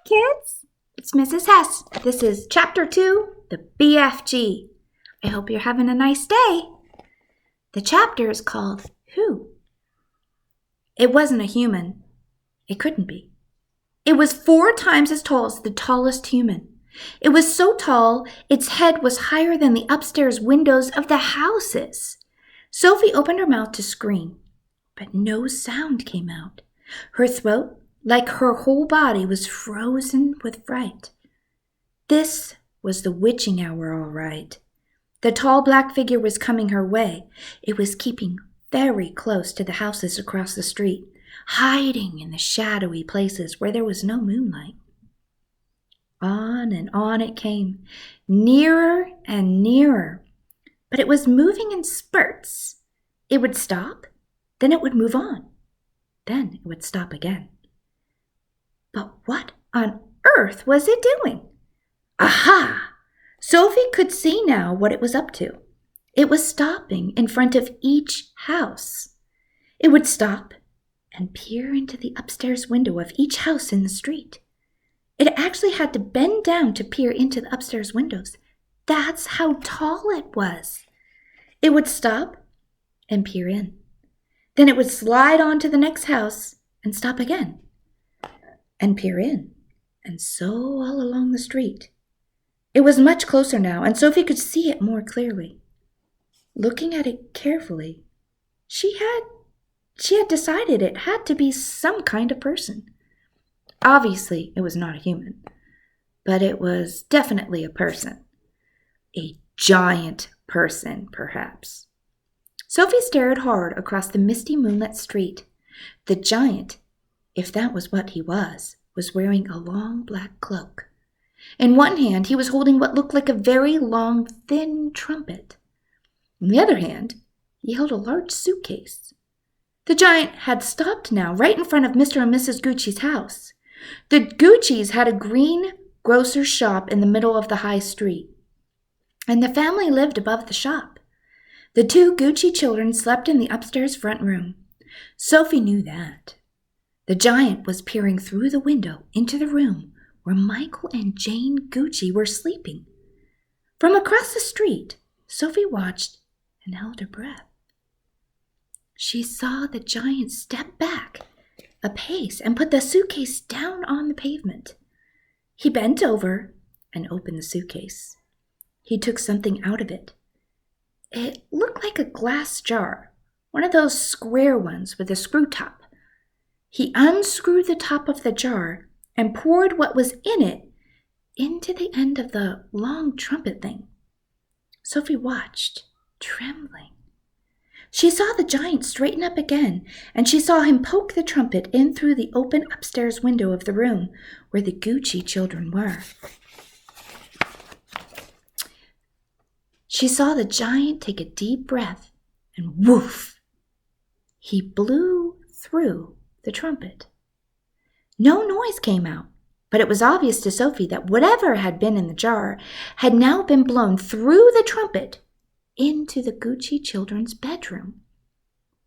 kids. It's Mrs. Hess. This is Chapter 2, the BFG. I hope you're having a nice day. The chapter is called Who? It wasn't a human. It couldn't be. It was 4 times as tall as the tallest human. It was so tall, its head was higher than the upstairs windows of the houses. Sophie opened her mouth to scream, but no sound came out. Her throat, like her whole body, was frozen with fright. This was the witching hour, all right. The tall black figure was coming her way. It was keeping very close to the houses across the street, hiding in the shadowy places where there was no moonlight. On and on it came, nearer and nearer. But it was moving in spurts. It would stop, then it would move on. Then it would stop again. But what on earth was it doing? Aha! Sophie could see now what it was up to. It was stopping in front of each house. It would stop and peer into the upstairs window of each house in the street. It actually had to bend down to peer into the upstairs windows. That's how tall it was. It would stop and peer in. Then it would slide on to the next house and stop again and peer in, and so all along the street. It was much closer now, and Sophie could see it more clearly. Looking at it carefully, she had decided it had to be some kind of person. Obviously, it was not a human, but it was definitely a person. A giant person, perhaps. Sophie stared hard across the misty moonlit street. The giant, if that was what he was wearing a long black cloak. In one hand, he was holding what looked like a very long, thin trumpet. In the other hand, he held a large suitcase. The giant had stopped now, right in front of Mr. and Mrs. Gucci's house. The Guccis had a green grocer's shop in the middle of the high street, and the family lived above the shop. The 2 Gucci children slept in the upstairs front room. Sophie knew that. The giant was peering through the window into the room where Michael and Jane Gucci were sleeping. From across the street, Sophie watched and held her breath. She saw the giant step back a pace and put the suitcase down on the pavement. He bent over and opened the suitcase. He took something out of it. It looked like a glass jar, one of those square ones with a screw top. He unscrewed the top of the jar and poured what was in it into the end of the long trumpet thing. Sophie watched, trembling. She saw the giant straighten up again, and she saw him poke the trumpet in through the open upstairs window of the room where the Gucci children were. She saw the giant take a deep breath, and woof! He blew through the trumpet. No noise came out, but it was obvious to Sophie that whatever had been in the jar had now been blown through the trumpet into the Gucci children's bedroom.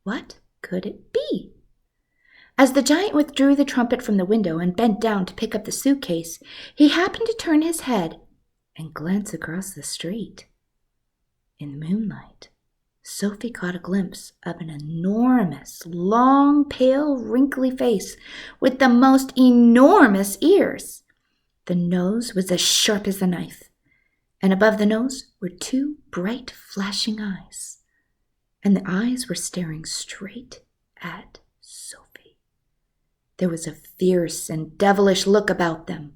What could it be? As the giant withdrew the trumpet from the window and bent down to pick up the suitcase, he happened to turn his head and glance across the street. In the moonlight, Sophie caught a glimpse of an enormous, long, pale, wrinkly face with the most enormous ears. The nose was as sharp as a knife, and above the nose were 2 bright, flashing eyes, and the eyes were staring straight at Sophie. There was a fierce and devilish look about them.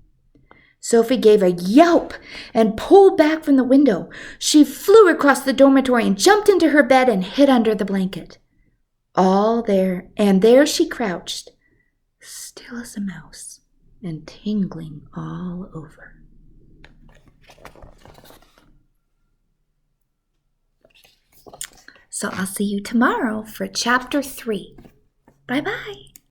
Sophie gave a yelp and pulled back from the window. She flew across the dormitory and jumped into her bed and hid under the blanket. There she crouched, still as a mouse and tingling all over. So I'll see you tomorrow for Chapter 3. Bye-bye.